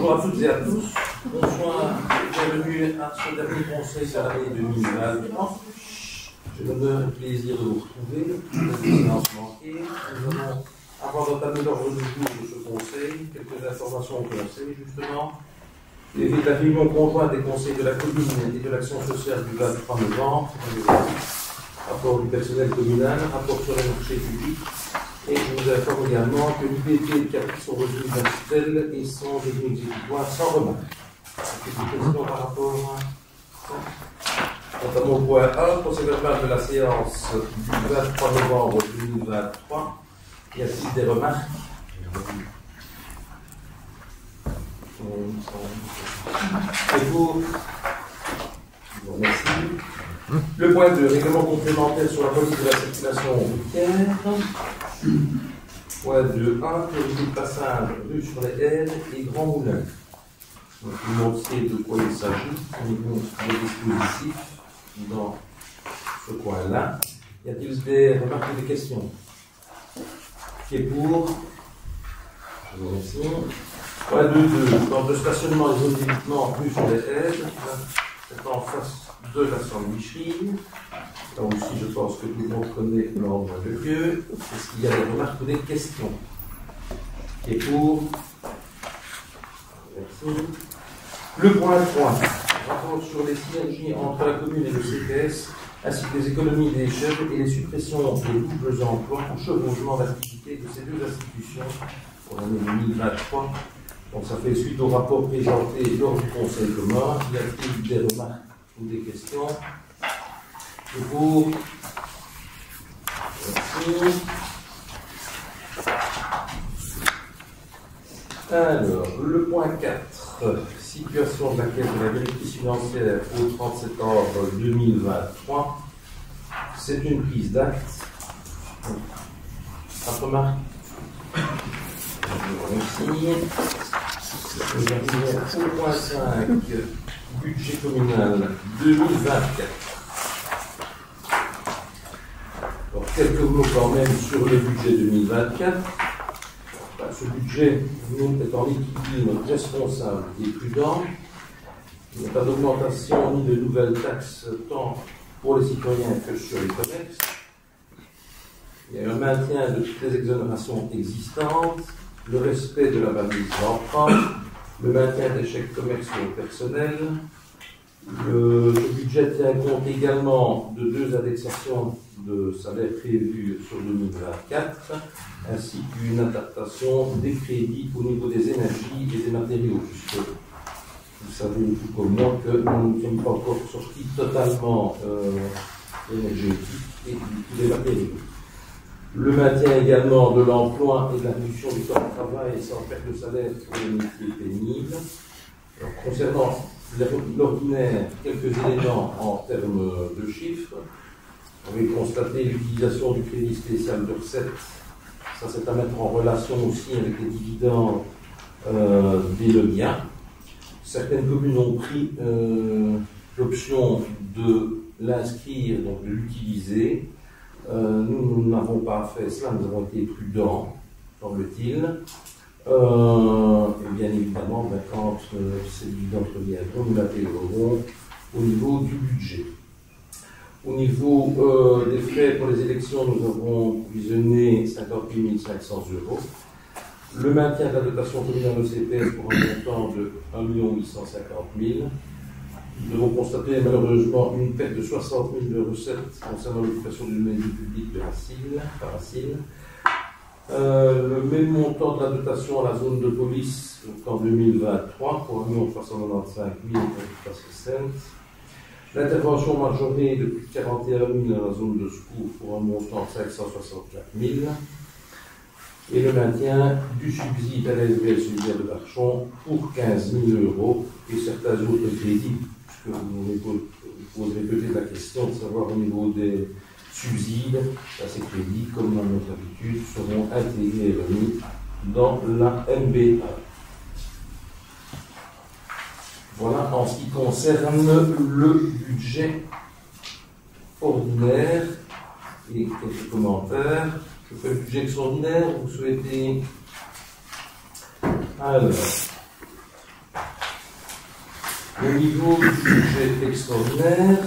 Bonjour à toutes et à tous. Bonsoir, bienvenue à ce dernier conseil de l'année 2023. J'ai l'honneur et le plaisir de vous retrouver. Nous allons, avant d'entamer l'ordre du jour de ce conseil, quelques informations au conseil, justement. Les la réunion conjointe des conseils de la commune et de l'action sociale du 23 novembre, rapport du personnel communal, rapport sur les marchés publics. Et je vous informe également que l'IBT et le CAPI sont revenus d'un tutelle et sont devenus exécutoires sans remarque. Des questions par rapport à... Notamment au point 1, procès verbal de la séance du 23 novembre 2023. Y a-t-il des remarques? Et vous remercie. Le point 2, règlement complémentaire sur la police de la circulation routière. Point 2.1, priorité de passage rue sur les Ailes et Grand Moulin. Donc, vous montrez de quoi il s'agit au niveau des dispositifs dans ce coin-là. Y a-t-il des remarques ou des questions? Qui est pour? Je vous remercie. Point 2.2, dans le stationnement et zones d'évitement rue sur les Ailes, c'est en face de la sandwicherie. Là aussi, je pense que tout le monde connaît l'ordre de lieu. Est-ce qu'il y a des remarques ou des questions? Qui est pour? Merci. Le point 3, rapport sur les synergies entre la commune et le CPS, ainsi que les économies d'échelle et les suppressions des doubles emplois en chevauchement d'activité de ces deux institutions pour l'année 2023. Donc, ça fait suite au rapport présenté lors du Conseil commun. Y a-t-il des remarques ou des questions? Et pour... Merci. Alors, le point 4, situation de la caisse de la directrice financière au 30 septembre 2023. C'est une prise d'acte. Pas de remarque? Merci. Nous arrivons au point 5, budget communal 2024. Alors, quelques mots quand même sur le budget 2024. Ce budget, nous, est en équilibre responsable et prudent. Il n'y a pas d'augmentation ni de nouvelles taxes tant pour les citoyens que sur les commerces. Il y a un maintien de toutes les exonérations existantes, le respect de la balise d'emprunt, le maintien des chèques commerciaux personnels. Le budget tient compte également de 2 indexations de salaires prévues sur 2024, ainsi qu'une adaptation des crédits au niveau des énergies et des matériaux, puisque vous savez tout comme moi que nous ne sommes pas encore sortis totalement énergétiques et des matériaux. Le maintien également de l'emploi et de la réduction du temps de travail sans perte de salaire pour les métiers pénibles. Alors, concernant l'ordinaire, quelques éléments en termes de chiffres. On va constater l'utilisation du crédit spécial de recettes. Ça, c'est à mettre en relation aussi avec les dividendes des Leviens. Certaines communes ont pris l'option de l'inscrire, donc de l'utiliser. Nous n'avons pas fait cela, nous avons été prudents, semble-t-il. Et bien évidemment, quand ces dividendes reviendront, nous l'intégrerons au niveau du budget. Au niveau des frais pour les élections, nous avons visionné 58 500 €. Le maintien de la dotation communale au CPS pour un montant de 1 850 000 €. Nous devons constater malheureusement une perte de 60 000 de recettes concernant l'occupation d'une maison publique de par ACIL. Le même montant de la dotation à la zone de police qu'en 2023 pour 1 395 000 €. L'intervention majorée de plus de 41 000 dans la zone de secours pour un montant de 564 000 €. Et le maintien du subside à l'ASBL solidaire de Barchon pour 15 000 € et certains autres crédits, puisque vous poserez peut-être la question de savoir au niveau des subsides, ces crédits, comme dans notre habitude, seront intégrés et remis dans la MBA. Voilà en ce qui concerne le budget ordinaire et quelques commentaires. Je fais le budget extraordinaire, vous souhaitez. Alors, Au niveau du budget extraordinaire,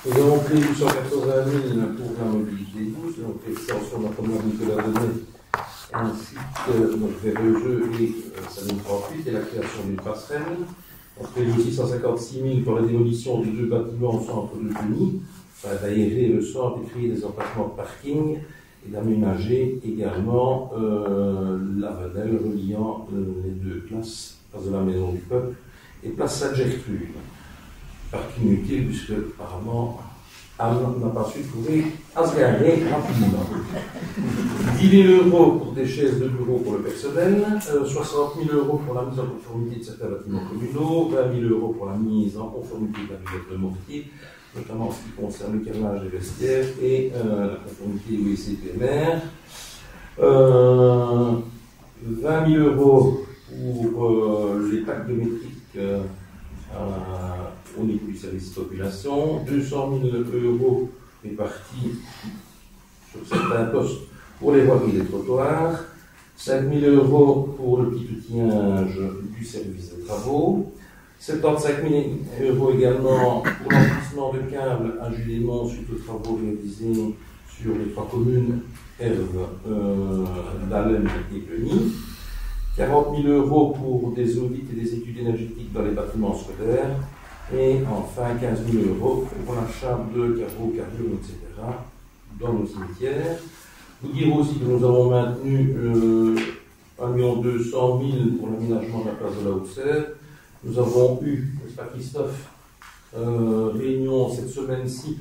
nous avons pris 880 000 pour la mobilité douce, donc l'extension de la première Nicolas Denet, ainsi que donc vers le jeu et Saline 38 et la création d'une passerelle. On prévu 656 000 pour la démolition de 2 bâtiments au centre de Cluny, d'aérer le centre et créer des emplacements de parking et d'aménager également la venelle reliant les 2 places, place de la Maison du Peuple et place Sainte-Gertrude. Parking utile puisque apparemment Anne n'a pas su trouver à se garer rapidement. 10 000 € pour des chaises de bureau pour le personnel, 60 000 € pour la mise en conformité de certains bâtiments communaux, 20 000 € pour la mise en conformité de la buvette de mortier, notamment en ce qui concerne le carrelage des vestiaires et la conformité WC-PMR. 20 000 € pour les packs biométriques au niveau du service population, 200 000 € répartis sur certains postes pour les voiries et les trottoirs, 5 000 € pour le petit outillage du service des travaux, 75 000 € également pour l'emplissement de câbles à Julémont suite aux travaux réalisés sur les 3 communes Herve, Dallem et Cluny. 40 000 € pour des audits et des études énergétiques dans les bâtiments scolaires. Et enfin 15 000 € pour l'achat de carreaux, carrures, etc. dans nos cimetières. Vous dire aussi que nous avons maintenu 1 200 000 pour l'aménagement de la place de la Haute-Serre. Nous avons eu, n'est-ce pas Christophe, réunion cette semaine-ci,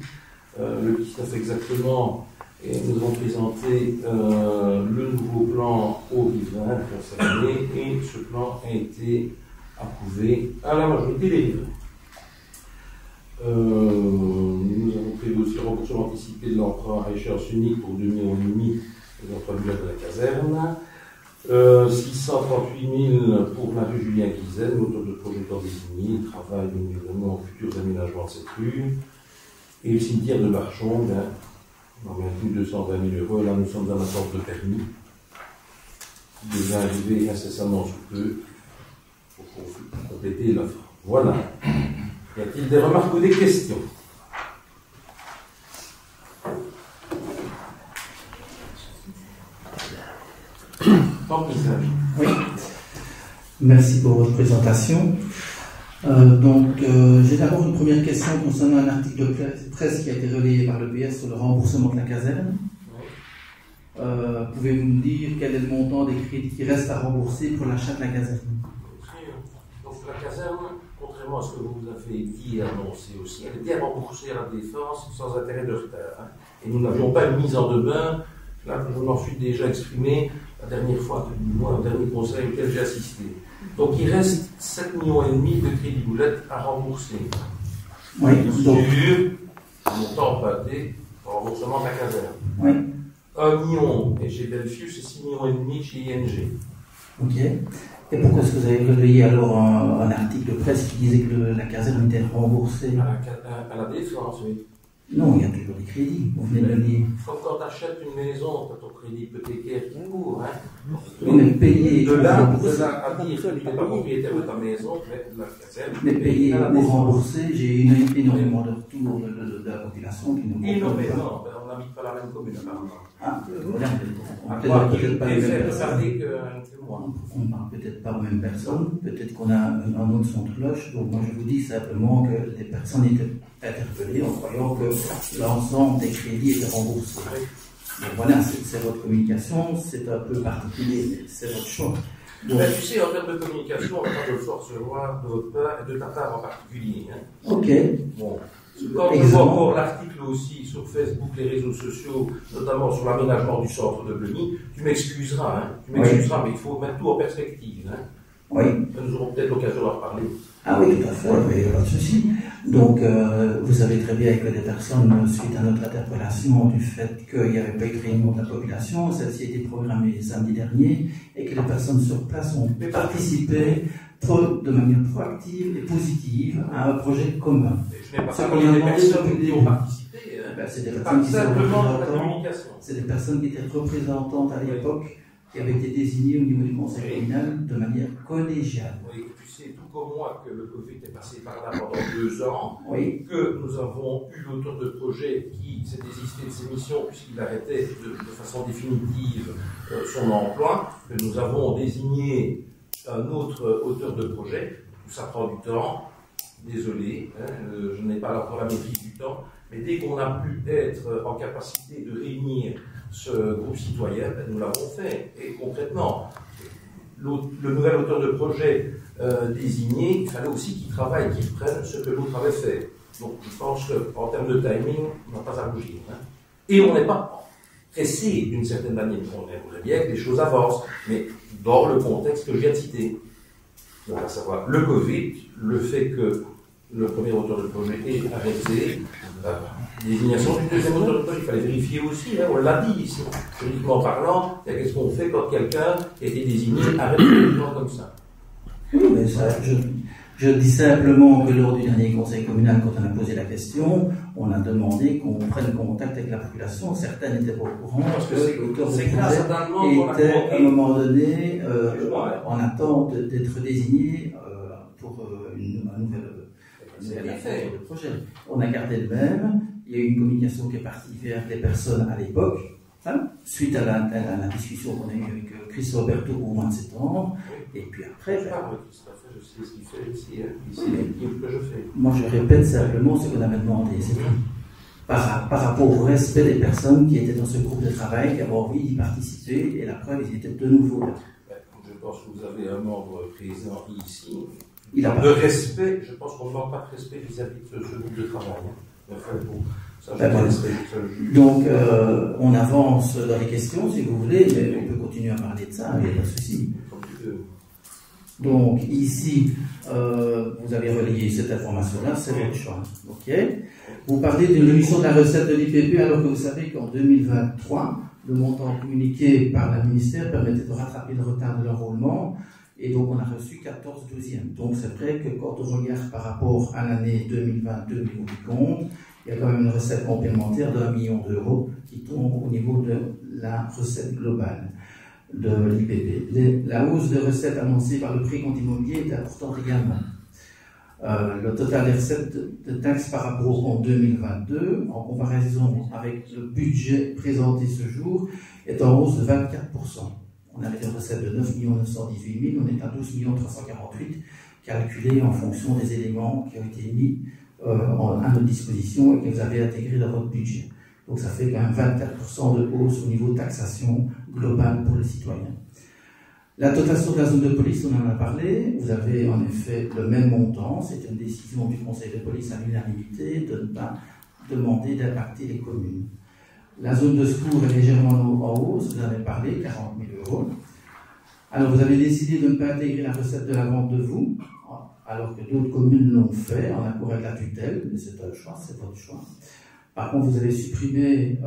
le 19 exactement, et nous avons présenté le nouveau plan aux riverains concernés, et ce plan a été approuvé à la majorité des riverains. Nous avons prévu aussi le remboursement anticipé de l'emprunt à échéance unique pour 2,5 millions des emprunts de la caserne. 638 000 pour la rue Julien Guizel, l'auteur de projet étant désigné, travail évidemment aux futurs aménagements de cette rue. Et le cimetière de Barchon, on a maintenu 220 000 €, là nous sommes en attente de permis, qui devrait arriver incessamment sous peu pour compléter l'offre. Voilà. Y a-t-il des remarques ou des questions? Oui. Merci pour votre présentation. J'ai d'abord une première question concernant un article de presse qui a été relayé par le PS sur le remboursement de la caserne. Pouvez-vous nous dire quel est le montant des crédits qui restent à rembourser pour l'achat de la caserne? Donc la caserne, contrairement à ce que vous avez dit et annoncé aussi, elle était remboursée à la Défense sans intérêt de retard. Et nous n'avions pas une mise en demeure, là je m'en suis déjà exprimé la dernière fois, le dernier conseil auquel j'ai assisté. Donc il reste 7,5 millions de crédits boulettes à rembourser. Oui, sur le montant emprunté pour le remboursement de la caserne. Oui. 1 million et chez Belfius et 6,5 millions chez ING. Ok. Et pourquoi est-ce que vous avez relayé alors un article de presse qui disait que la caserne était remboursée? À la Défense, oui. Non, il y a toujours des crédits, vous venez de le dire. Comme quand tu achètes une maison, tu as ton crédit hypothécaire qui court. Hein. Mais payer de là à dire que tu n'es pas propriétaire de ta maison, mais la caserne. Mais payer ou rembourser, j'ai eu énormément de retours de la population qui nous énormément, on n'habite pas la même commune apparemment. Ah, voilà. On peut-être pas les mêmes personnes que moi. On ne parle peut-être pas aux mêmes personnes, peut-être qu'on a un autre son de cloche, donc moi je vous dis simplement que les personnes étaient interpellées en croyant que l'ensemble des crédits était remboursé. Donc voilà, c'est votre communication, c'est un peu particulier, mais c'est votre choix. Donc, ben, tu sais, en termes de communication, on n'a pas de le recevoir de votre part et de ta part en particulier. Hein. Ok. Bon. Quand je vois encore l'article aussi sur Facebook, les réseaux sociaux, notamment sur l'aménagement du centre de Cluny, tu m'excuseras, hein, mais il faut mettre tout en perspective. Hein. Oui. Nous aurons peut-être l'occasion d'en reparler. Ah oui, tout à fait, il n'y a pas de souci. Donc, vous savez très bien que des personnes, suite à notre interpellation du fait qu'il n'y avait pas eu de réunion de la population, celle-ci a été programmée samedi dernier, et que les personnes sur place ont participé de manière proactive et positive à un projet commun. Je n'ai pas parlé des personnes qui ont participé. Hein. Ben, c'est des personnes qui étaient représentantes à l'époque qui avaient été désignés au niveau du conseil communal de manière collégiale. Oui, tu sais tout comme moi que le Covid est passé par là pendant 2 ans, oui. Que nous avons eu l'auteur de projet qui s'est désisté de ses missions puisqu'il arrêtait de façon définitive son emploi, que nous avons désigné un autre auteur de projet. Tout ça prend du temps, désolé, hein, je n'ai pas encore la maîtrise du temps, mais dès qu'on a pu être en capacité de réunir ce groupe citoyen, nous l'avons fait. Et concrètement, le nouvel auteur de projet désigné, il fallait aussi qu'il travaille, qu'il prenne ce que l'autre avait fait. Donc je pense qu'en termes de timing, on n'a pas à rougir. Hein. Et on n'est pas pressé d'une certaine manière. On aimerait bien que les choses avancent, mais dans le contexte que je viens de citer. Donc à savoir le Covid, le fait que le premier auteur de projet est arrêté, désignation du deuxième auteur de projet, il fallait vérifier aussi, hein, on l'a dit ici. Juridiquement parlant, qu'est-ce qu'on fait quand quelqu'un a été désigné arrêté comme ça? Oui, mais ça, je dis simplement que lors du dernier conseil communal, quand on a posé la question, on a demandé qu'on prenne contact avec la population. Certains n'étaient pas au courant parce que l'auteur de projet était à un moment donné en attente d'être désigné pour un nouvel projet. On a gardé le même. Il y a eu une communication qui est partie vers les personnes à l'époque, hein, suite à la discussion qu'on a eue avec Chris Roberto au mois de septembre. Et puis après, je sais ce qu'il fait ici, c'est l'équipe que je fais. Moi, je répète simplement ce qu'on avait demandé, c'est tout. Par rapport au respect des personnes qui étaient dans ce groupe de travail, qui avaient envie d'y participer, et la preuve, ils étaient de nouveau là. Je pense que vous avez un membre présent ici. Il a de respect, je pense qu'on ne manque pas de respect vis-à-vis de ce groupe de travail. Donc, on avance dans les questions, si vous voulez, mais on peut continuer à parler de ça, il n'y a pas de souci. Donc, ici, vous avez relayé cette information-là, c'est votre choix. Ok. Vous parlez de l'émission de la recette de l'IPP, alors que vous savez qu'en 2023, le montant communiqué par la ministère permettait de rattraper le retard de l'enrôlement, et donc on a reçu 14/12e. Donc, c'est vrai que quand on regarde par rapport à l'année 2022 au niveau du compte, il y a quand même une recette complémentaire d'1 million d'euros qui tombe au niveau de la recette globale de l'IPP. La hausse de recettes annoncée par le prix compte immobilier est importante également. Le total des recettes de taxes par rapport en 2022, en comparaison avec le budget présenté ce jour, est en hausse de 24%. On avait des recettes de 9 918 000, on est à 12 348 000, calculées en fonction des éléments qui ont été mis à notre disposition et que vous avez intégrés dans votre budget. Donc ça fait quand même 24% de hausse au niveau de taxation globale pour les citoyens. La dotation de la zone de police, on en a parlé. Vous avez en effet le même montant. C'est une décision du conseil de police à l'unanimité de ne pas demander d'impacter les communes. La zone de secours est légèrement en hausse, vous en avez parlé, 40 000 €. Alors vous avez décidé de ne pas intégrer la recette de la vente de vous, alors que d'autres communes l'ont fait en accord avec la tutelle, mais c'est un choix, c'est votre choix. Par contre, vous avez supprimé,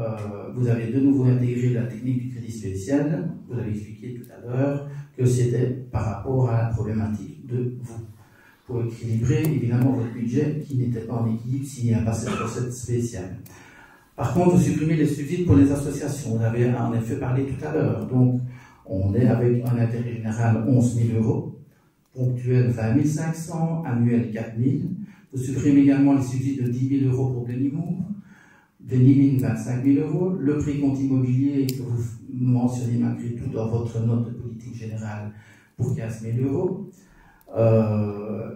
vous avez de nouveau intégré la technique du crédit spécial. Vous avez expliqué tout à l'heure que c'était par rapport à la problématique de vous. Pour équilibrer évidemment votre budget qui n'était pas en équilibre s'il n'y a pas cette recette spéciale. Par contre, vous supprimez les subsides pour les associations. Vous avez en effet parlé tout à l'heure. Donc, on est avec un intérêt général 11 000 €, ponctuel 20 500, annuel 4 000. Vous supprimez également les subsides de 10 000 € pour Benimour, Benimine 25 000 €, le prix compte immobilier que vous mentionnez malgré tout dans votre note de politique générale pour 15 000 €,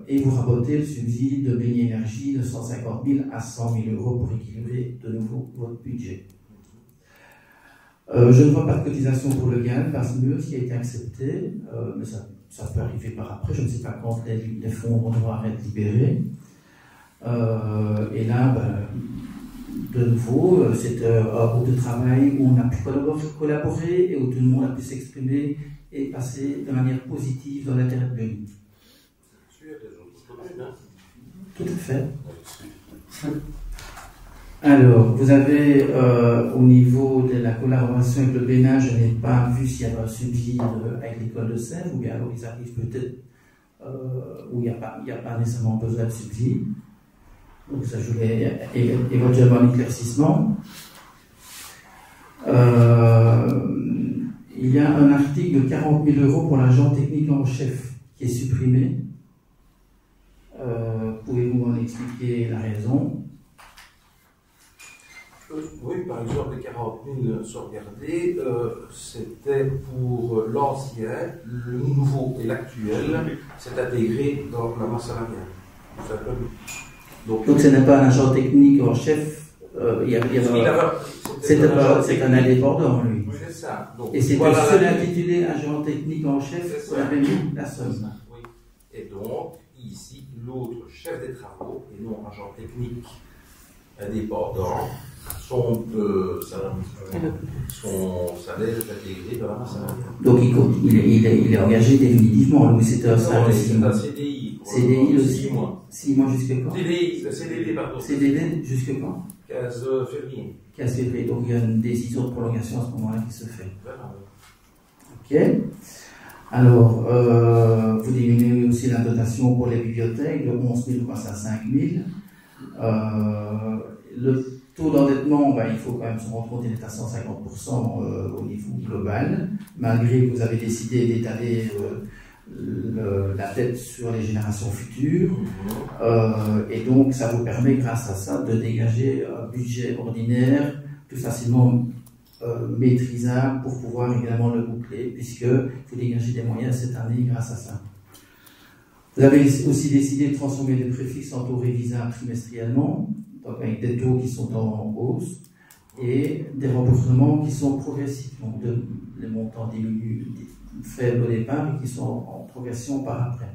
et vous rabotez le subside de Béni Énergie de 150 000 à 100 000 € pour équilibrer de nouveau votre budget. Je ne vois pas de cotisation pour le GAN, parce que ce qui a été accepté, mais ça peut arriver par après, je ne sais pas quand les fonds vont devoir être libérés. Et là, de nouveau, c'est un groupe de travail où on a pu collaborer et où tout le monde a pu s'exprimer et passer de manière positive dans l'intérêt de l'Union. Tout à fait. Alors, vous avez au niveau de la collaboration avec le Bénin, je n'ai pas vu s'il y avait un subside avec l'école de Sèvres, ou bien alors ils arrivent peut-être où il n'y a pas nécessairement besoin de subside. Donc ça, je voulais éventuellement un éclaircissement. il y a un article de 40 000 € pour l'agent technique en chef qui est supprimé. Pouvez-vous m'en expliquer la raison? Oui, par exemple, les 40 000 sont regardés, c'était pour l'ancien, le nouveau et l'actuel, c'est intégré dans la masse salariale. Tout simplement. Donc ce n'est pas un agent technique en chef, c'est un indépendant, lui. Oui, c'est ça. Donc, et c'est voilà le seul intitulé agent technique en chef, vous avez mis la somme. Oui. Et donc, ici, l'autre chef des travaux, et non agent technique indépendant, son salaire est intégré dans la masse salariale. Donc il est engagé définitivement, lui c'est un stage de 6 mois. CDI. CDI aussi 6 mois. 6 mois jusque quand? CDD, pardon. CDD jusque quand? 15 février. 15 février, donc il y a une décision de prolongation à ce moment-là qui se fait. Voilà. Ok. Alors, vous diminuez aussi la dotation pour les bibliothèques de 11 000 passe à 5 000. Le taux d'endettement, il faut quand même se rendre compte qu'il est à 150% au niveau global, malgré que vous avez décidé d'étaler la dette sur les générations futures. Et donc, ça vous permet, grâce à ça, de dégager un budget ordinaire plus facilement maîtrisable pour pouvoir également le boucler, puisque vous dégagez des moyens cette année grâce à ça. Vous avez aussi décidé de transformer les préfixes en taux révisables trimestriellement, donc avec des taux qui sont en hausse et des remboursements qui sont progressifs. Donc les montants diminuent faibles au départ et qui sont en progression par après.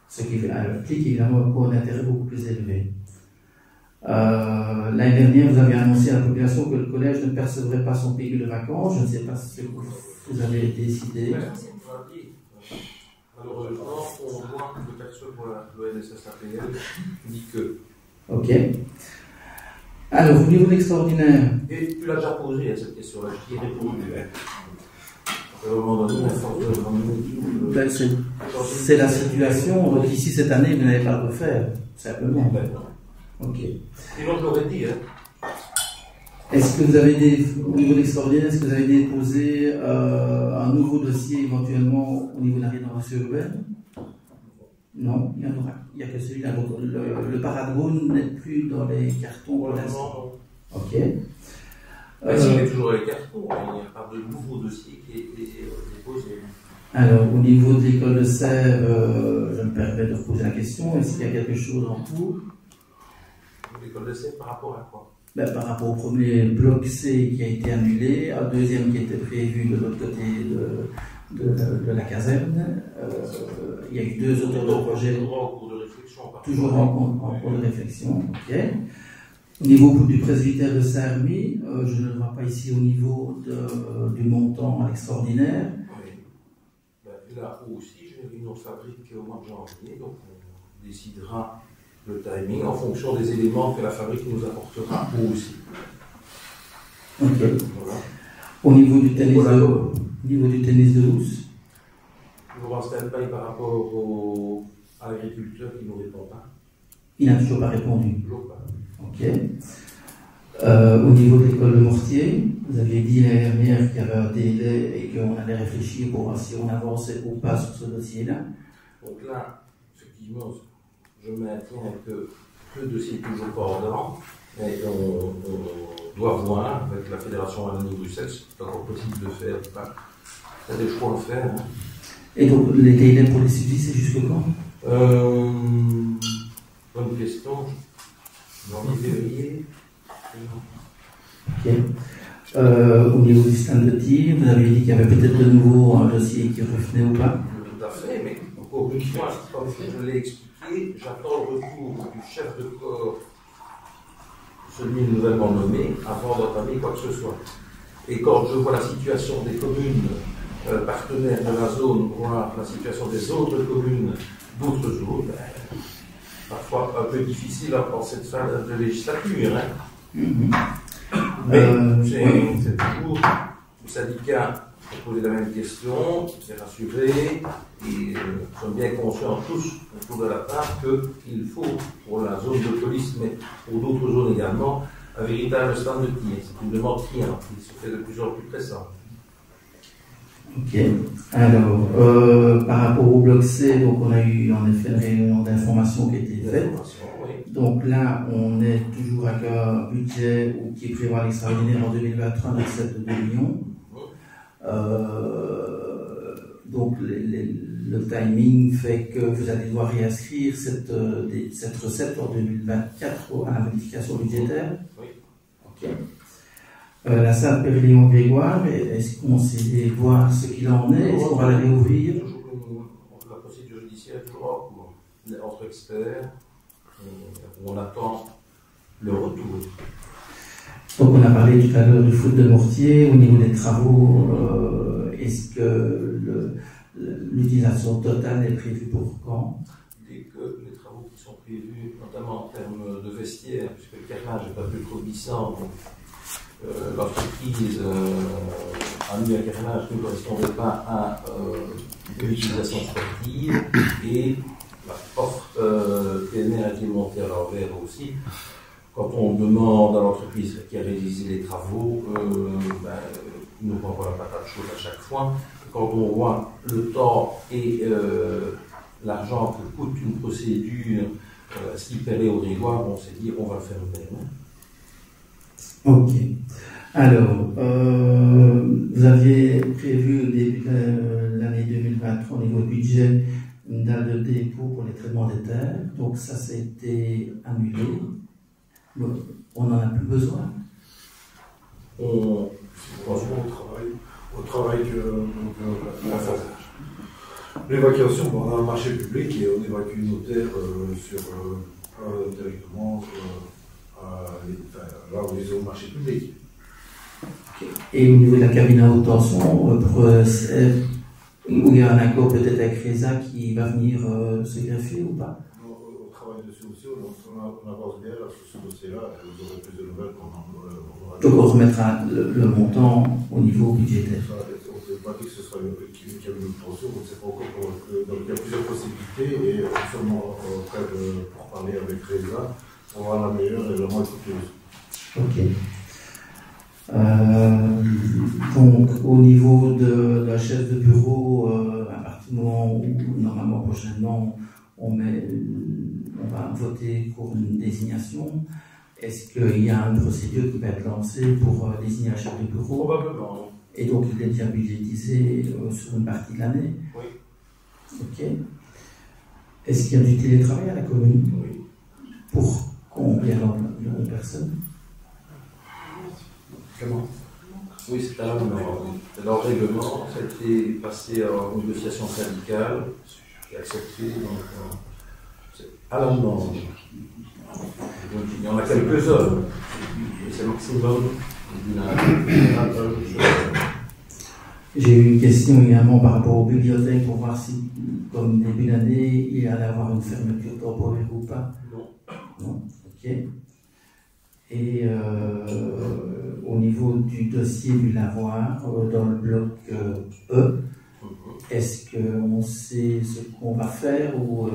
Ce qui implique évidemment un coût d'intérêt beaucoup plus élevé. L'année dernière, vous avez annoncé à la population que le collège ne percevrait pas son pécule de vacances. Je ne sais pas ce que vous avez décidé. Malheureusement, au moins de percevoir l'ONSS-APL dit que. Ok. Alors, au niveau de l'extraordinaire. Et tu l'as déjà posé à cette question-là, je t'y ai répondu. À un moment donné, c'est la situation. Donc, ici, cette année, vous n'allez pas le refaire, simplement. Ok. Sinon, je l'aurais dit. Est-ce que vous avez au niveau de l'extraordinaire, est-ce que vous avez déposé un nouveau dossier éventuellement au niveau de la rénovation urbaine? Non, il n'y a que celui-là. Donc le Paradrone n'est plus dans les cartons pour l'instant. Ok. Il est toujours dans les cartons, il n'y a pas de nouveau dossier qui est déposé. Alors, au niveau de l'école de Sèvres, je me permets de poser la question, est-ce qu'il y a quelque chose en cours? L'école de Sèvres par rapport à quoi? Par rapport au premier bloc C qui a été annulé, un deuxième qui était prévu de l'autre côté de la caserne. Il y a eu 2 auteurs de projet. Toujours en cours de réflexion. Ok. Au niveau du presbytère de Saint-Hermy, je ne le vois pas ici au niveau du montant à l'extraordinaire. Oui. Là aussi, j'ai une autre fabrique au mois de janvier, donc on décidera le timing en fonction des éléments que la fabrique nous apportera aussi. Ok. Voilà. Au niveau du tennis de housse, toujours en stand-by par rapport à l'agriculteur qui ne nous répond pas. Il n'a toujours pas répondu. Toujours pas. Ok. Au niveau de l'école de Mortier, vous aviez dit l'année dernière qu'il y avait un délai et qu'on allait réfléchir pour voir si on avançait ou pas sur ce dossier-là. Donc là, effectivement, je maintiens que le dossier est toujours pendant, mais on doit voir avec la Fédération Wallonie-Bruxelles si c'est encore possible de faire ou pas. Il y a des choix à faire. Hein. Et donc, les délais pour les subsides, c'est jusque quand? Bonne question. Janvier, février. Ok. Au niveau du stand de tir, vous avez dit qu'il y avait peut-être de nouveau un dossier qui revenait ou pas? Tout à fait, mais encore une fois, comme je l'ai expliqué, j'attends le retour du chef de corps, celui nouvellement nommé, avant d'entamer quoi que ce soit. Et quand je vois la situation des communes partenaires de la zone, voire la situation des autres communes d'autres zones, parfois un peu difficile en cette fin de législature. Hein. Mais c'est toujours le syndicat qui a posé la même question, s'est rassuré, et sont bien conscients tous autour de la table qu'il faut, pour la zone de police, mais pour d'autres zones également, un véritable stand de tir. C'est une demande qui se fait de plus en plus pressante. Ok. Alors, par rapport au bloc C, donc on a eu en effet une réunion d'information qui a été faite. Oui. Donc là, on est toujours avec un budget qui prévoit l'extraordinaire en 2023 de 7 de 2 millions. Donc le timing fait que vous allez devoir réinscrire cette recette en 2024 à la modification budgétaire. Oui. Ok. La salle Père-Léon-Grégoire, est-ce qu'on sait voir ce qu'il en est? Est-ce qu'on va la réouvrir? Toujours la procédure judiciaire est toujours en cours. Entre experts, on attend le retour. Donc on a parlé tout à l'heure du foot de mortier. Au niveau des travaux, est-ce que l'utilisation totale est prévue pour quand? Dès que les travaux qui sont prévus, notamment en termes de vestiaire, puisque le carrelage n'est pas plus trop glissant, l'entreprise a mis un carrelage qui ne correspondait pas à l'utilisation sportive, et la porte PNR a été montée à l'envers aussi. Quand on demande à l'entreprise qui a réalisé les travaux, il nous renvoie la patate chaude à chaque fois. Quand on voit le temps et l'argent que coûte une procédure slipperée au Grégoire, on s'est dit on va le faire nous-mêmes. Ok. Alors, vous aviez prévu au début de l'année 2023 au niveau budget une date de dépôt pour les traitements des terres. Donc ça a été annulé. On n'en a plus besoin. Au travail l'évacuation, on a un marché public et on évacue nos terres directement là où ils ont le marché public. Okay. Et au niveau de la cabine à haute tension, il y a un accord peut-être avec RESA qui va venir se greffer ou pas? On travaille dessus aussi, on avance bien sur ce dossier-là, et vous aurez plus de nouvelles donc on remettra le montant au niveau budgétaire. On ne peut pas dire que ce sera qui a une tension, on ne sait pas encore. Donc il y a plusieurs possibilités et nous sommes prêts pour parler avec RESA pour voir la meilleure et la moins coûteuse. Ok. Donc au niveau de la chef de bureau, à partir du moment où normalement prochainement on va voter pour une désignation, est-ce qu'il y a une procédure qui va être lancée pour désigner un chef de bureau? Probablement. Et donc il est déjà budgétisé sur une partie de l'année? Oui. Ok. Est-ce qu'il y a du télétravail à la commune? Oui. Pour combien de personnes? Comment? Oui, c'est à la dans le règlement, ça a été passé en négociation syndicale et accepté, donc c'est à la demande. Donc, il y en a quelques-uns, et c'est le maximum J'ai eu une question également par rapport aux bibliothèques pour voir si, comme début d'année, il allait avoir une fermeture temporaire ou pas. Non. Non, ok. Et au niveau du dossier du lavoir, dans le bloc E, est-ce qu'on sait ce qu'on va faire ou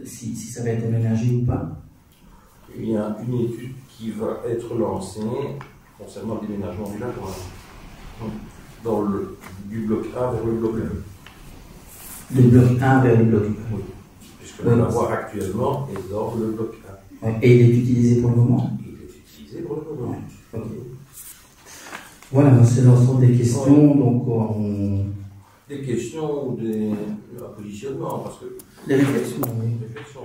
si ça va être aménagé ou pas? Il y a une étude qui va être lancée concernant le déménagement du lavoir. Du bloc A vers le bloc E. Du bloc A vers le bloc E. Oui. Puisque le lavoir actuellement est dans le bloc A. Et il est utilisé pour le moment? Il est utilisé pour le moment. Ouais. Okay. Voilà, c'est l'ensemble des questions. Ouais. Donc, des questions ou des positionnements, parce que... Des réflexions, oui.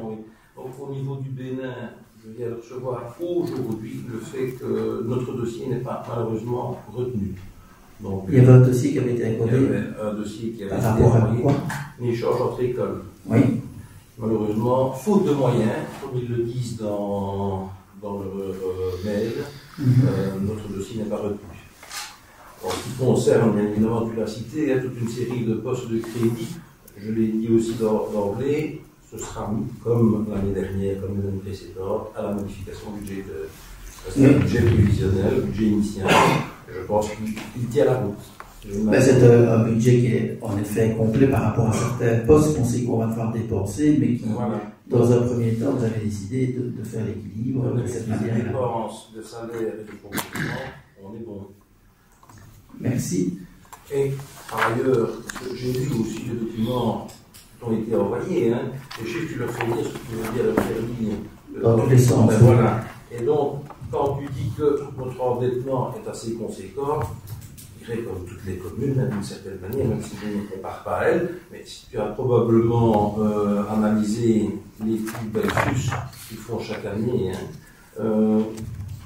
Oui. Donc, au niveau du Bénin, je viens de recevoir aujourd'hui le fait que notre dossier n'est pas malheureusement retenu. Donc, il y avait un dossier qui avait été accordé. Il y avait un dossier qui avait été accordé. Un échange entre écoles. Oui. Malheureusement, faute de moyens, comme ils le disent dans le mail, notre dossier n'est pas retenu. En ce qui concerne, bien évidemment, tu l'as cité, il y a toute une série de postes de crédit. Je l'ai dit aussi d'emblée, ce sera mis, comme l'année dernière, comme l'année précédente, à la modification budgétaire. C'est un budget prévisionnel, un budget initial. Je pense qu'il tient la route. C'est un budget qui est en effet complet par rapport à certains postes qu'on sait qu'on va devoir dépenser, mais qui, dans un premier temps, vous avez décidé de faire l'équilibre de cette manière-là. Les dépenses de salaire et de fonctionnement, on est bon. Merci. Et par ailleurs, j'ai vu aussi les documents qui ont été envoyés, hein, les chiffres, tu leur fais dire ce que tu veux dire, leur faire lire. Dans tous les sens. Ben, voilà. Et donc, quand tu dis que notre endettement est assez conséquent, je dirais comme toutes les communes, hein, d'une certaine manière, même si je ne compare pas à elles, mais si tu as probablement analysé les études Belfus qu'ils font chaque année, hein,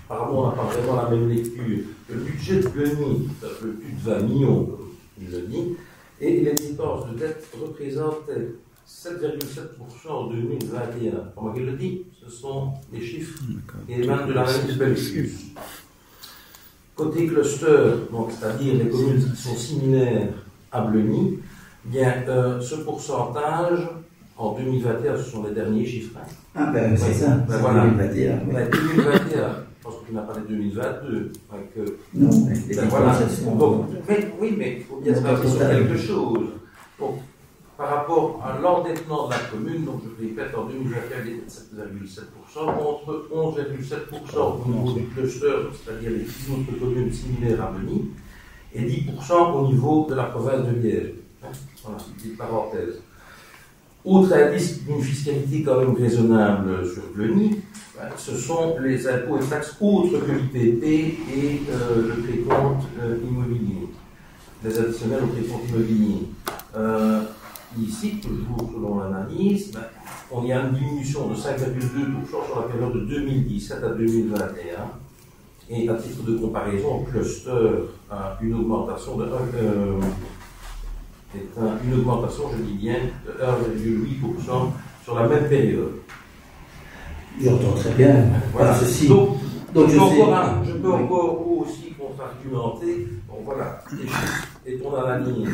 apparemment on n'a pas vraiment la même lecture. Le budget de Gueny, c'est un peu plus de 20 millions, comme il le dit, et les dépenses de dette représentaient 7,7% en 2021. Comme il le dit, ce sont les chiffres qui émanent de l'analyse Belfus. Côté cluster, donc c'est-à-dire les communes qui sont similaires à Bleny, bien ce pourcentage en 2021, ce sont les derniers chiffres. Hein. Ah ben c'est ça, ben, voilà. 2021. Ben, 2021, je pense que tu n'as pas les 2022. Non, les ben, voilà. Donc, oui, mais il faut bien se baser sur quelque chose. Donc, par rapport à l'endettement de la commune, donc je répète, en 2021, il était de 7,7%, contre 11,7% au niveau du cluster, c'est-à-dire les 6 autres communes similaires à Bleny, et 10% au niveau de la province de Liège. Hein, voilà, une petite parenthèse. Autre indice d'une fiscalité quand même raisonnable sur Bleny, ce sont les impôts et taxes autres que l'IPP et le précompte immobilier, les additionnels au précompte immobilier. Ici, toujours selon l'analyse, on y a une diminution de 5,2% sur la période de 2017 à 2021. Et à titre de comparaison, le cluster a une augmentation de une augmentation, je dis bien, de 1,8% sur la même période. J'entends très bien. Voilà. Ceci. Donc je peux oui. encore aussi contre-argumenter. Bon, voilà, les chiffres et ton analyse,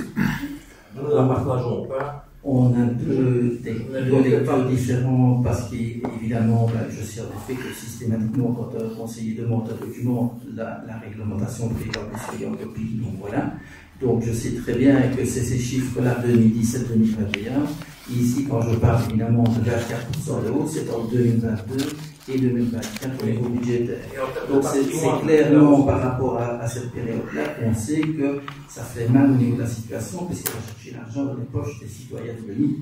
nous ne la partageons pas. On a deux lectures différents parce qu'évidemment, je sais en effet que systématiquement, quand un conseiller demande un document, la réglementation prévoit que soit en copie. Donc voilà. Donc je sais très bien que c'est ces chiffres-là 2017-2021. Ici, quand je parle évidemment de 24% de hausse, c'est en 2022 et 2024 au niveau budgétaire. Donc c'est clairement par rapport à cette période-là qu'on sait que ça fait mal au niveau de la situation, puisqu'on va chercher l'argent dans les poches des citoyens de Bleny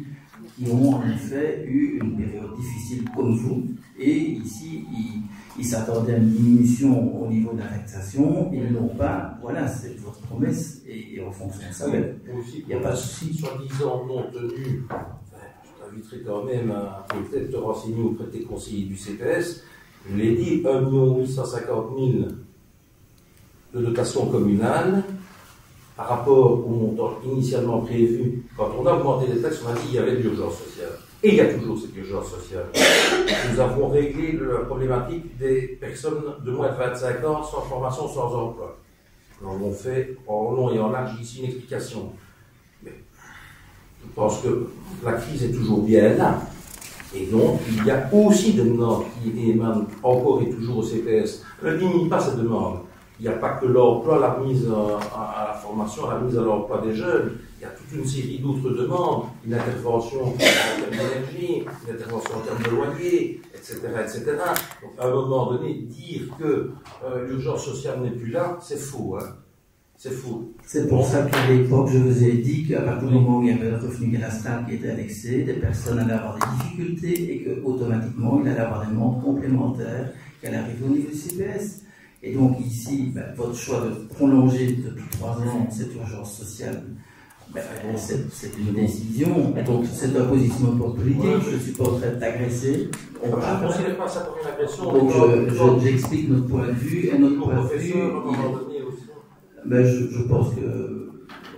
qui ont en effet eu une période difficile comme vous. Et ici, ils s'attendaient à une diminution au niveau de la taxation, ils n'ont pas. Voilà, c'est votre promesse, et en fonction de ça, il n'y a pas de souci. Soi-disant non tenu, je t'inviterai quand même à peut-être te renseigner auprès de tes conseillers du CPS. Je l'ai dit, 1 850 000 de dotation communale par rapport au montant initialement prévu. Quand on a augmenté les taxes, on a dit qu'il y avait de l'urgence sociale. Et il y a toujours cette urgence sociale. Nous avons réglé la problématique des personnes de moins de 25 ans sans formation, sans emploi. Nous avons fait en long et en large ici une explication. Mais je pense que la crise est toujours bien là. Et donc, il y a aussi des demandes qui émanent encore et toujours au CPS. Ne diminue pas cette demande. Il n'y a pas que l'emploi, la mise à la formation, la mise à l'emploi des jeunes. Il y a toute une série d'autres demandes, une intervention en termes d'énergie, une intervention en termes de loyer, etc., etc. Donc, à un moment donné, dire que l'urgence sociale n'est plus là, c'est faux. Hein. C'est faux. C'est pour ça qu'à l'époque, je vous ai dit qu'à partir du moment où il y avait le revenu cadastral qui était annexé, des personnes allaient avoir des difficultés et qu'automatiquement, il allait avoir des demandes complémentaires qui allaient arriver au niveau du CPS. Et donc ici, votre choix de prolonger depuis 3 ans cette urgence sociale, c'est une décision. Donc c'est un positionnement politique. Je ne suis pas en train de t'agresser. Je ne considère pas ça comme une agression. Donc j'explique notre point de vue et notre point de vue. Je pense que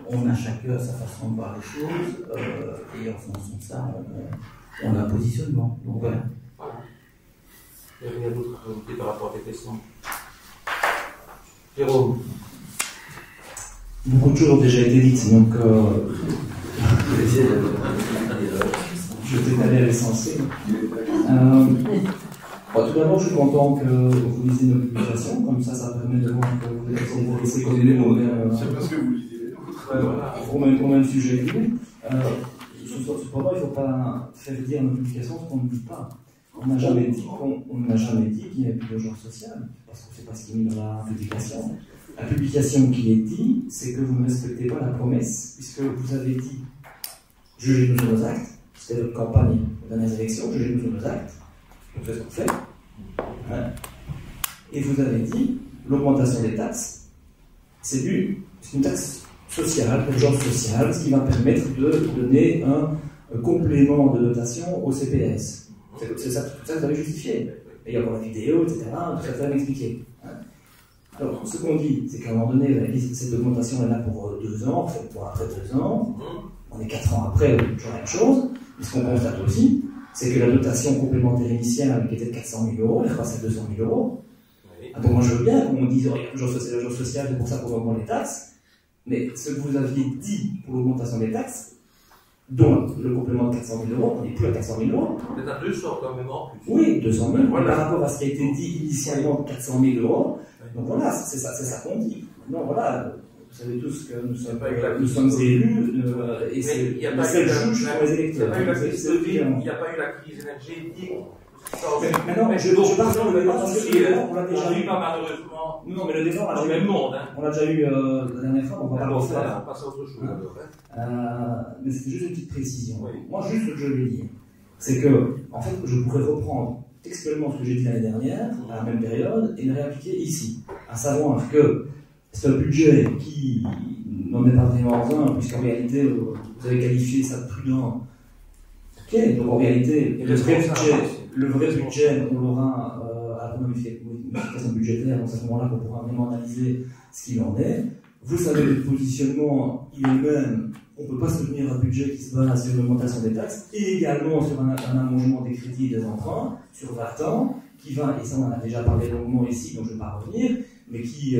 on a chacun sa façon de voir les choses et en fonction de ça, on a un positionnement. Donc voilà. Il n'y a rien d'autre à rajouter par rapport à tes questions. Jérôme. Beaucoup de choses ont déjà été dites, donc je vais aller à l'essentiel. Tout d'abord, je suis content que vous lisez nos publications, comme ça permet de voir que vous êtes intéressé comme nous. C'est parce que vous lisez au même sujet que vous. Cependant, il ne faut pas faire dire nos publications ce qu'on ne dit pas. On n'a jamais dit qu'il n'y avait plus d'urgence sociale, parce que c'est pas ce qui est mis dans la publication. La publication qui est dit, c'est que vous ne respectez pas la promesse, puisque vous avez dit jugez-nous sur nos actes, c'était notre campagne aux dernières élections, jugez-nous sur nos actes, on fait ce qu'on fait. Hein. Et vous avez dit l'augmentation des taxes, c'est une taxe sociale, d'urgence sociale, ce qui va permettre de donner un complément de dotation au CPS. C'est ça, tout ça que vous avez justifié. Et il y a encore la vidéo, etc. Tout ça, vous m'expliquer. Hein. Alors, ce qu'on dit, c'est qu'à un moment donné, cette augmentation est là pour 2 ans, en fait, pour après 2 ans. On est 4 ans après, toujours la même chose. Et ce qu'on constate aussi, c'est que la dotation complémentaire initiale, qui était de 400 000 €, elle passe à 200 000 €. Ah bon, moi je veux bien qu'on dise, oh, il y a toujours l'urgence sociale, c'est pour ça qu'on augmente les taxes. Mais ce que vous aviez dit pour l'augmentation des taxes, dont le complément de 400 000 €, on n'est plus à 400 000 €. On est à 200 quand même en plus. Oui, 200 000, voilà. Par rapport à ce qui a été dit initialement, 400 000 €. Donc voilà, c'est ça qu'on dit. Non, voilà, vous savez tous que nous sommes élus, et c'est le seul juge pour les électeurs. Il n'y a pas eu la crise énergétique. Mais non, je parle de le débat, on l'a déjà eu, pas malheureusement. Non, mais le débat, dans le même monde. On l'a déjà eu la dernière fois, on va pas le refaire. On passe à autre chose. Mais c'était juste une petite précision. Oui. Moi, juste ce que je vais dire, c'est que, en fait, je pourrais reprendre textuellement ce que j'ai dit l'année dernière, à la même période, et le réappliquer ici. À savoir que c'est un budget qui n'en est pas vraiment un, puisqu'en réalité, vous avez qualifié ça de prudent. Ok, donc en réalité, le vrai budget, on l'aura à la première modification budgétaire, donc c'est à ce moment-là qu'on pourra vraiment analyser ce qu'il en est. Vous savez, le positionnement, il est même, on ne peut pas soutenir un budget qui se base sur l'augmentation des taxes, et également sur un allongement des crédits et des emprunts, sur 20 ans, qui va, et ça on en a déjà parlé longuement ici, donc je ne vais pas revenir, mais qui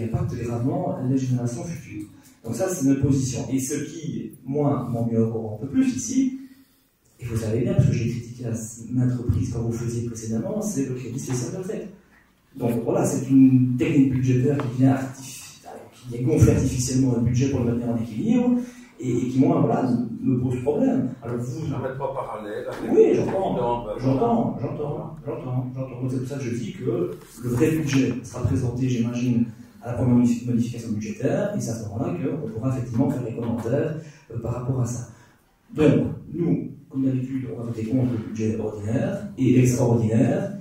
impacte gravement les générations futures. Donc ça, c'est notre position. Et ce qui, moi, m'ennuie encore un peu plus ici, et vous savez bien, parce que j'ai critiqué à maintes reprises quand vous le faisiez précédemment, c'est le crédit spécial de retraite. Donc voilà, c'est une technique budgétaire qui gonfle artificiellement le budget pour le maintenir en équilibre, et qui, moi, voilà, me pose problème. Alors vous... n'en mettre pas parallèle. Oui, j'entends. Donc c'est pour ça que je dis que le vrai budget sera présenté, j'imagine, à la première modification budgétaire, et c'est à ce moment-là qu'on pourra effectivement faire des commentaires par rapport à ça. Donc, nous, comme d'habitude, on va voter contre le budget ordinaire et extraordinaire.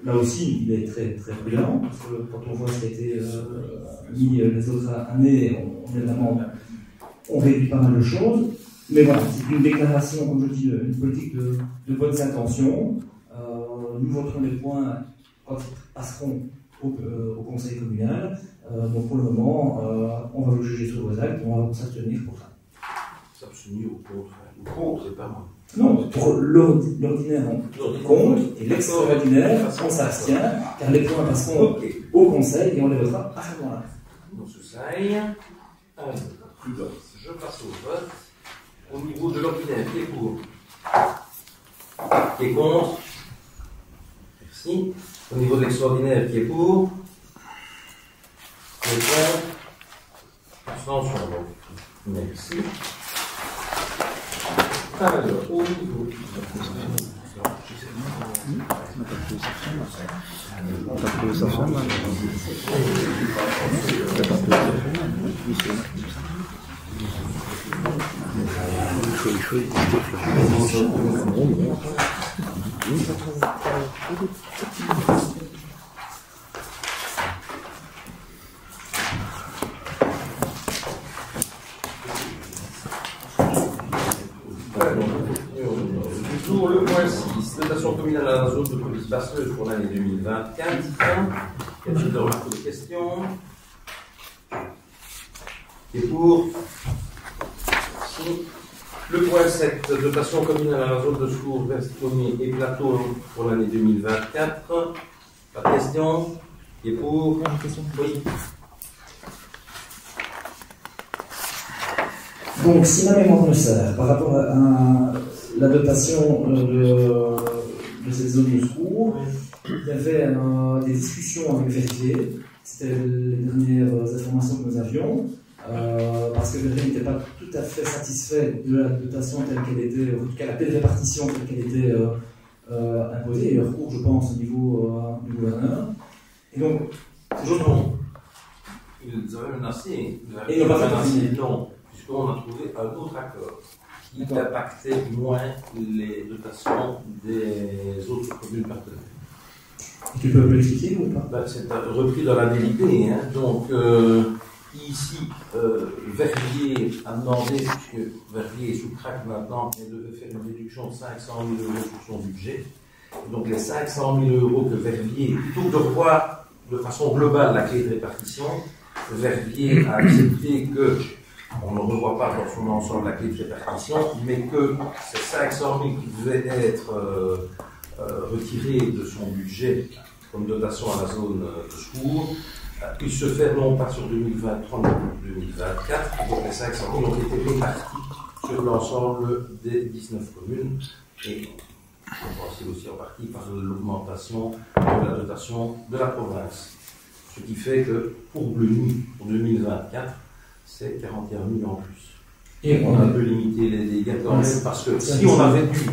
Là aussi, il est très, très prudent, parce que quand on voit ce qui a été mis les autres années, on réduit pas mal de choses. Mais voilà, c'est une déclaration, comme je dis, une politique de bonnes intentions. Nous voterons les points quand ils passeront au conseil communal. Donc pour le moment, on va vous juger sur vos actes, on va s'abstenir pour ça. S'abstenir ou contre, c'est pas moi. Non, pour l'ordinaire, on compte, et l'extraordinaire, on s'abstient, car les points passeront au conseil et on les votera à ce moment-là. On se saille. Alors, je passe au vote. Au niveau de l'ordinaire, qui est pour? Qui est contre? Merci. Au niveau de l'extraordinaire, qui est pour? Qui est contre? Abstention. Merci. Alors, au niveau toujours le point 6, dotation communale à la zone de police passeuse pour l'année 2024. Y a-t-il de remarques ou de questions? Et pour le point 7, dotation communale à la zone de secours Vescomi et Plateau pour l'année 2024. Pas de questions? Et pour oui. Donc, si ma mémoire me sert, par rapport à la dotation de cette zone de secours, il y avait des discussions avec Verviers, c'était les dernières informations que nous avions, parce que Verviers n'était pas tout à fait satisfait de la dotation telle qu'elle était, en tout cas la telle répartition telle qu'elle était imposée, et leur cours, je pense, au niveau du gouverneur. Et donc, ils avaient menacé. Et ils n'ont pas fait signer. Non, puisqu'on a trouvé un autre accord qui impactait moins les dotations des autres communes partenaires. Tu peux me l'expliquer ou pas? Ben, c'est repris dans la DLP. Hein. Donc, ici, Verviers a demandé, puisque Verviers est sous crack maintenant, elle devait faire une réduction de 500 000 € sur son budget. Donc, les 500 000 € que Verviers, plutôt que de revoir de façon globale la clé de répartition, Verviers a accepté que on ne revoit pas dans son ensemble la clé de répartition, mais que ces 500 000 qui devaient être retirés de son budget comme dotation à la zone de secours, puissent se faire non pas sur 2023, mais pour 2024. Donc les 500 000 ont été répartis sur l'ensemble des 19 communes et compensés aussi en partie par l'augmentation de la dotation de la province. Ce qui fait que pour Bleuny, pour 2024, c'est 41 000 en plus. Et on a un peu limité les dégâts quand même, parce que si on avait dû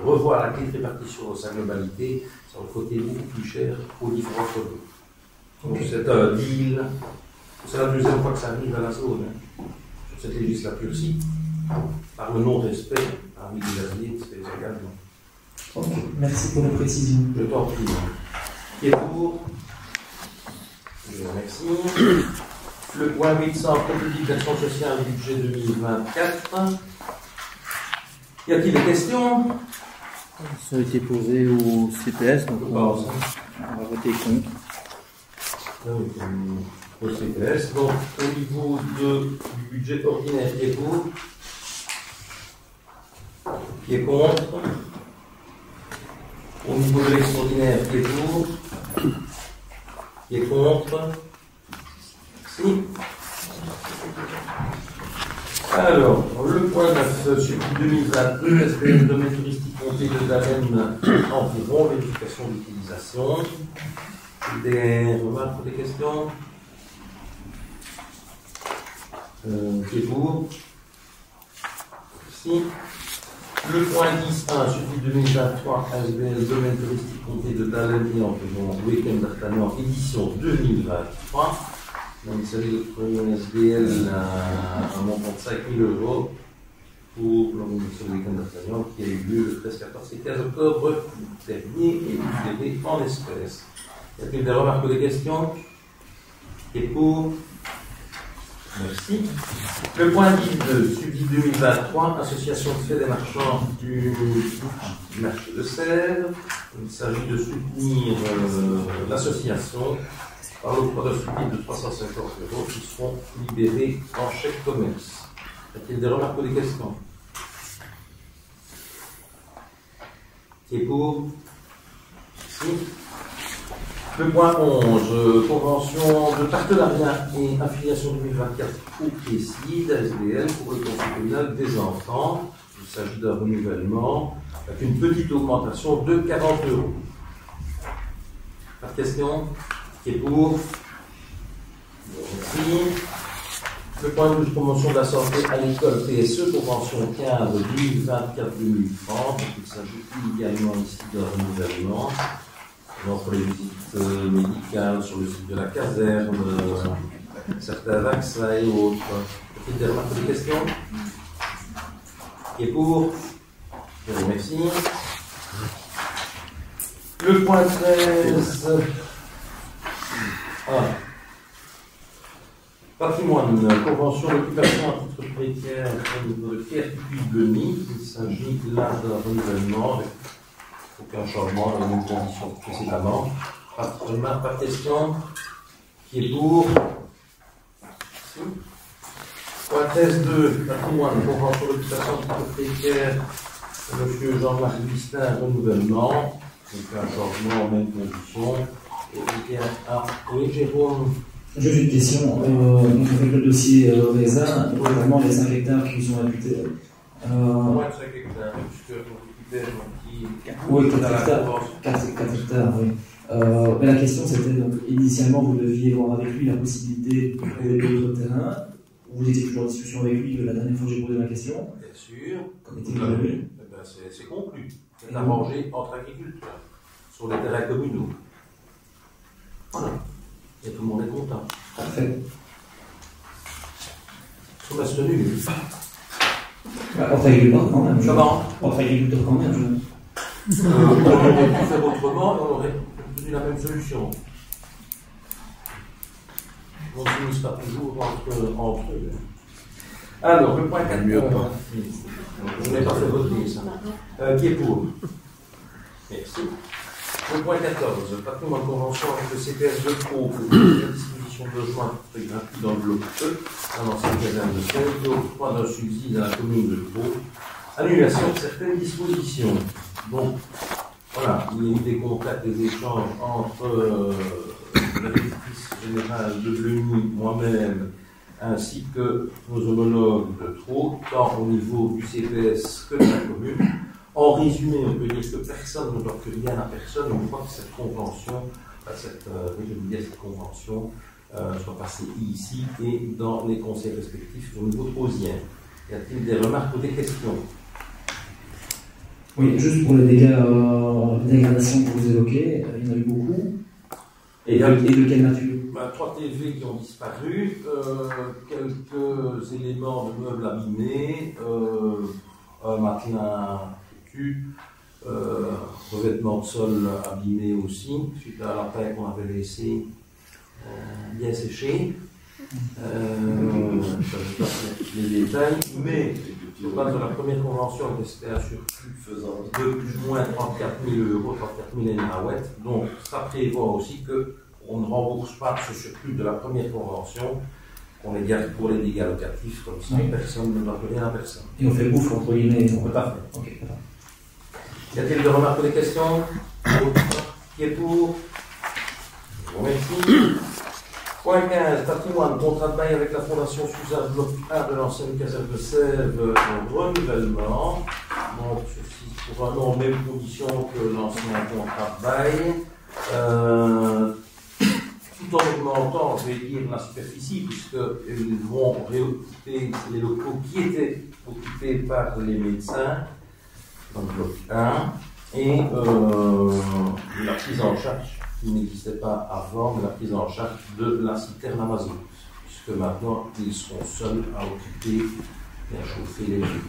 revoir la clé de répartition dans sa globalité, ça aurait coûté beaucoup plus cher aux différents communes. Donc c'est un deal. C'est la deuxième fois que ça arrive à la zone, hein, sur cette législature-ci, par le non-respect parmi les alliés, c'est également. Ok, merci pour la précision. Je t'en prie. Qui est pour? Je vous remercie. Le point 800, politique d'action sociale, budget 2024. Y a-t-il des questions? Ça a été posé au CPS, donc on va voter contre. Au CPS, donc au niveau du budget ordinaire, qui est pour? Qui est contre? Au niveau de l'extraordinaire, qui est pour? Qui est contre? Merci. Alors, le point 9, sur 2022, SPL domaine touristique comté de Dalem environ, vérification d'utilisation. Des remarques ou des questions? Qui est pour? Merci. Le point 10.1, suivi 2023, SBL domaine touristique comté de Dalem et environ, week-end d'Artagnan, édition 2023. Donc, il s'agit de trouver un SBL à un montant de 5 000 € pour l'organisation du week-end d'Artagnan qui a eu lieu le 13, 14 et 15 octobre dernier et livré en espèces. Y a-t-il des remarques ou des questions? Qui est pour? Merci. Le point 10.2, suivi 2023, association de fait des marchands du marché de Sèvres. Il s'agit de soutenir l'association par l'octroi d'un subside de 350 € qui seront libérés en chèque commerce. Y a-t-il des remarques ou des questions? Qui est pour? Merci. Le point 11, convention de partenariat et affiliation 2024 au PSI, SBL pour le conseil communal des enfants. Il s'agit d'un renouvellement avec une petite augmentation de 40 €. Pas de questions? Qui est pour? Merci. Le point 12, promotion de la santé à l'école PSE, convention cadre 2024-2030. Il s'agit également ici d'un renouvellement. Pour les visites médicales sur le site de la caserne, certains vaccins et autres. Petite dernière question. Qui est pour? Je vous remercie. Le point 13. Patrimoine, convention d'occupation à titre précaire au niveau de Pierre-Puy-Bleuny. Il s'agit là d'un renouvellement avec aucun changement dans les mêmes conditions que précédemment. Pas de remarque, pas de question. Qui est pour? Point 13.2, patrimoine, convention d'occupation à titre précaire. Monsieur Jean-Marc Vistin, renouvellement. Aucun changement, mêmes conditions. Oui, Jérôme. Juste une question. Donc, avec le dossier raisin, notamment les 5 hectares qui sont imputés. Moins de 5 hectares, puisque on récupère oui, 4 hectares, oui. Mais la question c'était donc, initialement, vous deviez voir avec lui la possibilité de trouver d'autres terrains. Vous étiez toujours en discussion avec lui la dernière fois que j'ai posé la question. Bien sûr. Comme était prévu. C'est conclu. C'est arrangé entre agriculteurs sur les terrains communaux. Voilà. Et tout le monde est content. Parfait. Ça reste nul. Entre agriculteurs quand même. Comment? Entre agriculteurs quand même. On aurait pu faire autrement et on aurait obtenu la même solution. On ne finisse pas toujours entre eux. Alors, le point 4. Je n'ai pas fait voter ça. Qui est pour? Merci. Le point 14. Patrimoine convention avec le CPS de Pau pour la distribution de logements gratuits dans le bloc E, dans l'ancienne caserne de Sèvres, l'octroi d'un subside à la commune de Pau, annulation de certaines dispositions. Donc, voilà, il y a eu des contacts, des échanges entre la directrice générale de Bleuny, moi-même, ainsi que nos homologues de Trot, tant au niveau du CPS que de la commune. En résumé, on peut dire que personne ne doit plus rien à personne une fois que cette convention, cette convention soit passée ici et dans les conseils respectifs au niveau trosien. Y a-t-il des remarques ou des questions? Oui, juste pour les dégâts, dégradations que vous évoquez, il y en a eu beaucoup. Et de quelle nature? 3 TV qui ont disparu, quelques éléments de meubles abîmés, un matelas foutu, revêtement de sol abîmé aussi, suite à la paille qu'on avait laissé bien séché. Je ne vais pas faire les détails, mais sur base de la première convention, c'était un surplus faisant de plus ou moins 34 000 €, 34 000 NAouettes. Donc, ça prévoit aussi qu'on ne rembourse pas ce surplus de la première convention, qu'on les garde pour les dégâts locatifs, comme ça, personne ne doit rien à personne. Et on fait bouffe entre guillemets. Tout à fait. Okay. Y a-t-il de remarques ou des questions? Qui est pour? Je vous remercie. Point 15, patrimoine, contrat de bail avec la Fondation Suzanne, bloc 1 de l'ancienne caserne de Sèvres, en renouvellement. Donc, ceci pour un an, même condition que l'ancien contrat de bail. Tout en augmentant, je vais dire, la superficie, puisqu'ils vont réoccuper les locaux qui étaient occupés par les médecins, dans le bloc 1, et la prise en charge qui n'existait pas avant, mais la prise en charge de la citerne Amazon, puisque maintenant ils seront seuls à occuper et à chauffer les lieux.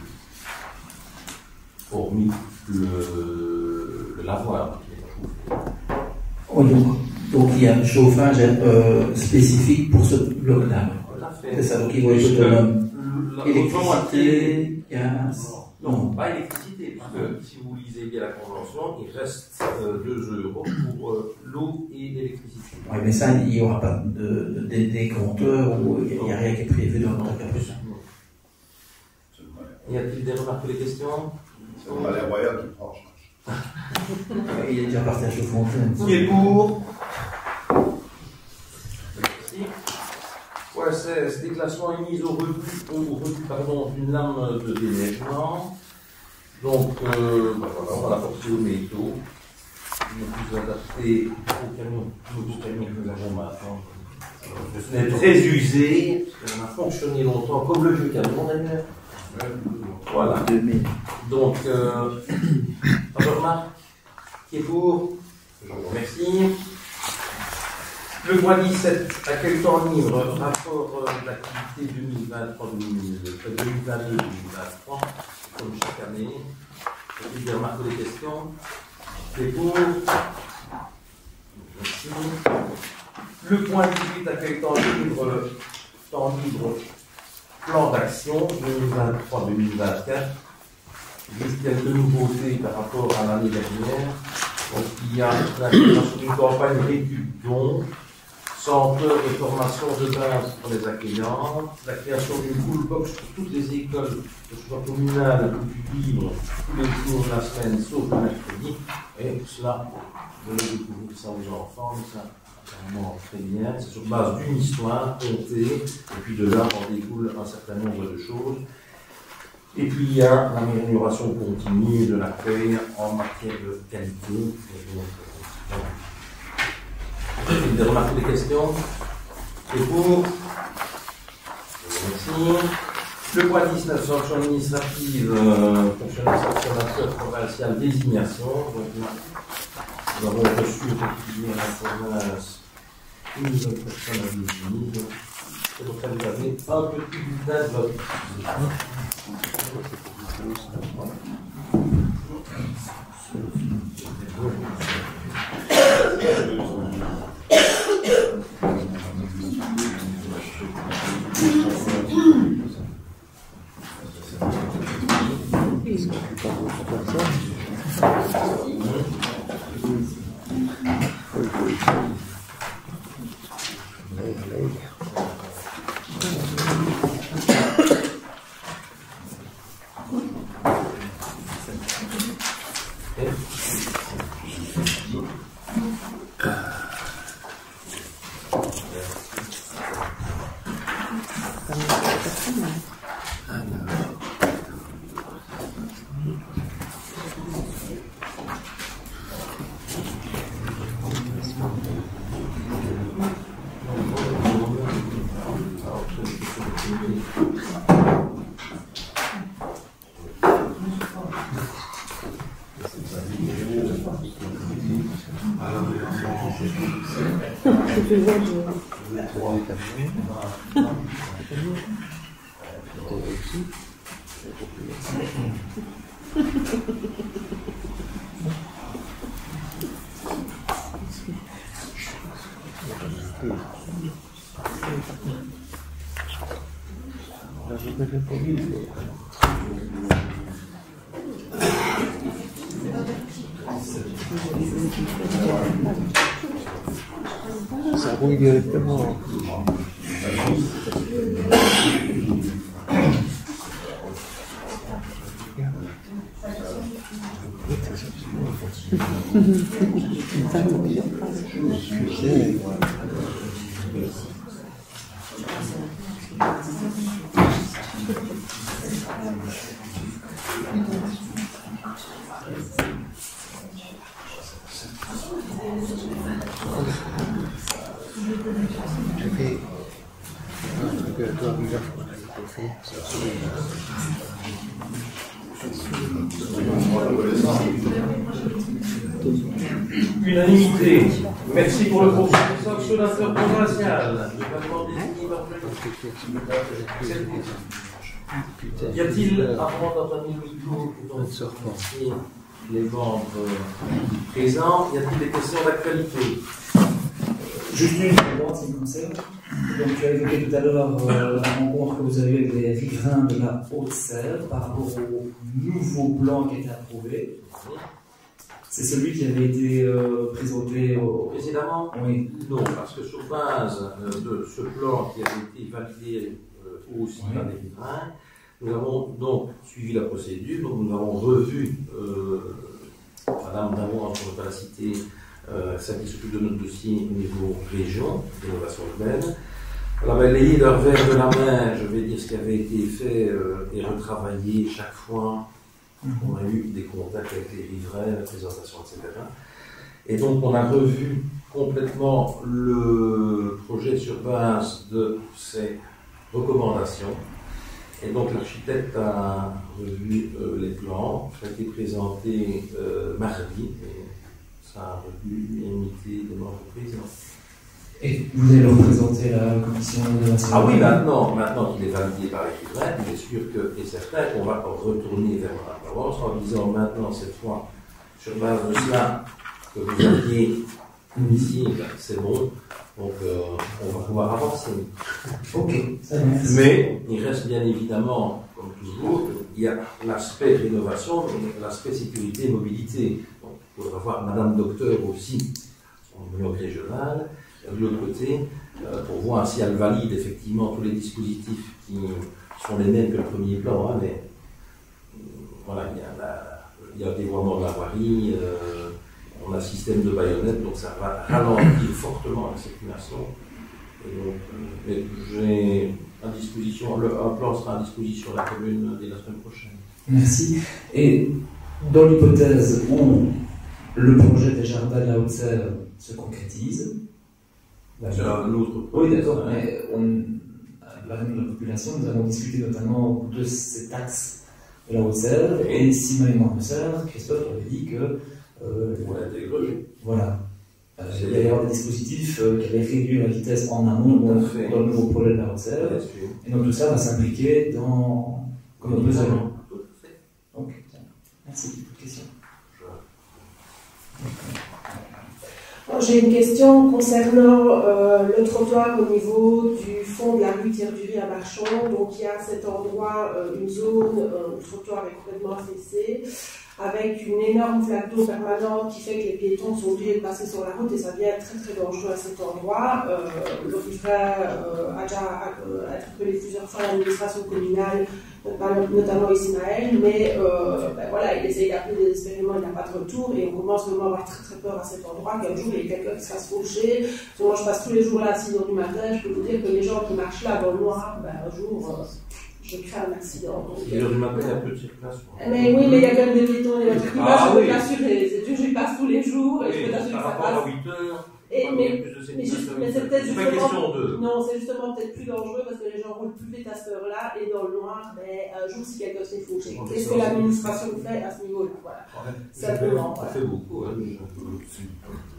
Hormis le lavoir qui est chauffé. Oui, donc il y a un chauffage spécifique pour ce bloc-là. C'est ça, donc il va être autonome. Électricité, gaz. Non, pas électricité, parce que si vous lisez bien la convention, il reste 2 € pour l'eau et l'électricité. Oui, mais ça, il n'y aura pas des compteurs ou il n'y a rien qui est prévu dans le cas. Y a-t-il des remarques ou des questions? C'est le palais royal qui prend en charge. Il est déjà parti à Chaudfontaine. Qui est pour? Merci. Ouais, c'est déclassement et mise au rebut d'une lame de déneigement. Donc, voilà, on va la porter au métaux. Il est plus adapté au camion, nouveau camion que nous avons maintenant. Ce n'est très usé, on a fonctionné longtemps, comme le vieux camion d'ailleurs. Voilà. Donc, pas de remarque? Qui est pour? Je vous remercie. Le point 17, accueil temps libre, rapport d'activité 2022-2023, comme chaque année. J'ai des remarques ou des questions? Qui est pour? Merci. Le point 18, accueil temps libre, plan d'action 2023-2024. Juste quelques nouveautés par rapport à l'année dernière. Donc, il y a la création d'une campagne réduction, centre de formation de base pour les accueillants, la création d'une cool box pour toutes les écoles, que ce soit communales ou libres, tous les jours de la semaine, sauf le mercredi. Et cela, vous allez découvrir ça aux enfants, ça apparemment très bien. C'est sur base d'une histoire contée, et puis de là, on découle un certain nombre de choses. Et puis il y a l'amélioration continue de l'accueil en matière de qualité. Et donc, voilà. Des remarques, des questions? Et pour? Merci. Le point 19, sanction administrative, fonctionnaire sanctionnateur provincial, désignation. Donc là, nous avons reçu effectivement la province une nouvelle personne à désigner. Donc là, vous avez un petit bulletin de vote. Ça roule directement. Unanimité. Merci pour le consensus sur l'interprovincial. Y a-t-il, avant d'entendre les membres présents, y a-t-il des questions d'actualité? Juste une réponse en ce qui me concerne. Donc, tu as évoqué tout à l'heure la rencontre que vous avez avec les riverains de la Haute-Sèvre par rapport au nouveau plan qui a été approuvé. C'est celui qui avait été présenté précédemment? Oui. Non, parce que sur base de ce plan qui avait été validé aussi par les riverains, nous avons donc suivi la procédure, donc nous avons revu Madame Damour, pour ne pas la citer, celle qui s'occupe de notre dossier au niveau région, d'innovation urbaine. Elle a balayé leur verre de la main, je vais dire ce qui avait été fait et retravaillé chaque fois. On a eu des contacts avec les riverains, la présentation, etc. Et donc on a revu complètement le projet sur base de ces recommandations. Et donc l'architecte a revu les plans, ça a été présenté mardi, et ça a revu l'unanimité des membres présents. Et vous allez le représenter à la commission d'innovation? Ah oui, maintenant qu'il est validé par les riverains, il est sûr que, et certain qu'on va retourner vers la Provence en disant maintenant, cette fois, sur base de cela que vous aviez ici, c'est bon, donc on va pouvoir avancer. Ok, ça va. Mais il reste bien évidemment, comme toujours, il y a l'aspect rénovation, mais l'aspect sécurité et mobilité. Donc il faudra voir Madame Docteur aussi, au niveau régional. De l'autre côté, pour voir si elle valide effectivement tous les dispositifs qui sont les mêmes que le premier plan, hein, mais voilà, il y a le dévoiement de la voirie, on a un système de baïonnettes, donc ça va ralentir fortement la circulation. Et donc, mais j'ai à disposition, un plan sera à disposition de la commune dès la semaine prochaine. Merci. Et dans l'hypothèse où le projet des jardins de la Haute-Sèvre se concrétise, c'est un autre oui, d'accord, mais la population, nous avons discuté notamment de cet axe de la Haute-Sèvre, et si ma mémoire me sert, Christophe avait dit que. On l'intègre. Voilà. Il va y avoir des dispositifs qui allaient réduire la vitesse en amont dans le nouveau projet de la Route-Sèvres. Et donc tout ça va s'impliquer dans comme on peut faire. Donc, merci. Question. J'ai une question concernant le trottoir au niveau du fond de la rue Thierry à Marchand. Donc il y a à cet endroit une zone où le trottoir est complètement affaissé, avec une énorme flaque d'eau permanente qui fait que les piétons sont obligés de passer sur la route et ça devient très très dangereux à cet endroit. Le riverain a déjà interpellé plusieurs fois l'administration communale, notamment Ismaël, mais voilà, il essaye d'appeler désespérément, il n'a pas de retour et on commence vraiment à avoir très très peur à cet endroit. Qu'un jour il y ait quelqu'un qui se fasse faucher. Moi je passe tous les jours là à 6h du matin, je peux vous dire que les gens qui marchent là dans le noir, un jour je crée un accident. 6h du matin, il y a peu de circulation. Mais oui, mais il y a quand même des piétons, des voitures qui passent, je peux oui. t'assurer. J'y passe tous les jours et je peux t'assurer que ça passe. À 8h. Mais c'est peut-être pas question de. Non, c'est justement peut-être plus dangereux parce que les gens roulent plus vite à cette heure-là et dans le noir, un jour si quelqu'un se fait faucher. Qu'est-ce que l'administration fait à ce niveau-là? Voilà. Simplement. Ça fait beaucoup. Hein,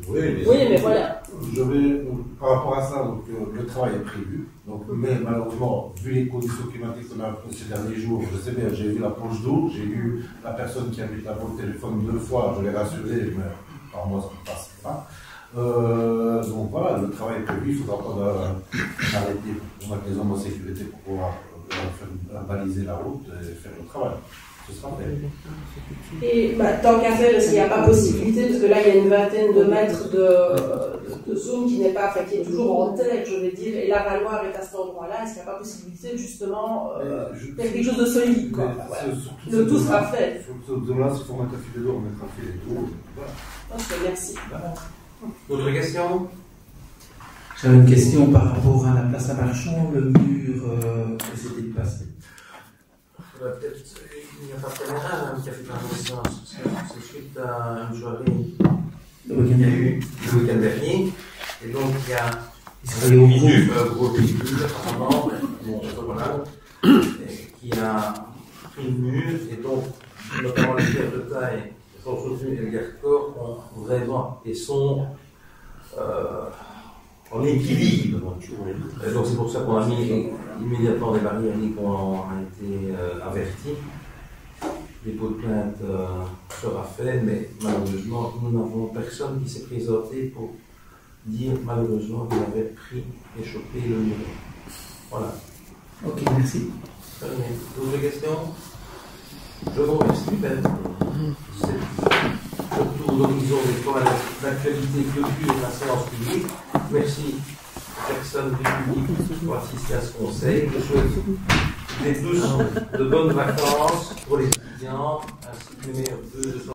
oui, mais voilà. Je vais, par rapport à ça, donc, le travail est prévu. Donc, mais malheureusement, vu les conditions climatiques qu'on a ces derniers jours, je sais bien, j'ai vu la planche d'eau, j'ai eu la personne qui habite là-bas au téléphone 2 fois, je l'ai rassuré, mais par moi ça ne passe pas. Donc voilà, le travail est prévu, il ne faudra pas arrêter pour mettre les hommes en sécurité pour pouvoir faire baliser la route et faire le travail. Ce sera fait. Et tant qu'à faire, est-ce qu'il n'y a pas possibilité, parce que là il y a une vingtaine de mètres de zone qui n'est pas, qui est toujours en tête, je vais dire, et la Valoire est à cet endroit-là, est-ce qu'il n'y a pas possibilité justement faire quelque chose de solide, quoi. Voilà. Le tout sera fait. Sur ce zone-là, s'il faut mettre un filet d'eau, on mettra un filet d'eau. Voilà. Ok, merci. Voilà. Autre question? J'avais une question par rapport à la place à Marchand, le mur que s'était déplacé. Peut-être il n'y a pas de caméra qui a fait la connaissance. C'est suite à une soirée Le week-end qu'il y a eu le week-end dernier. Et donc il y a un gros véhicule apparemment, voilà, qui a pris le mur et donc notamment les pierres de taille, sont soutenues et le garde-corps ont vraiment et sont en équilibre. Donc c'est pour ça qu'on a mis immédiatement des barrières qui ont été avertis. Le dépôt de plainte sera fait, mais malheureusement, nous n'avons personne qui s'est présenté pour dire malheureusement qu'il avait pris et chopé le mur. Voilà. Ok, merci. D'autres questions? Je vous remercie. C'est le tour d'horizon des fois l'actualité clôture de la séance publique. Merci aux personnes du public pour assister à ce conseil. Je souhaite tous de bonnes vacances pour les étudiants ainsi que les meilleurs vœux de santé.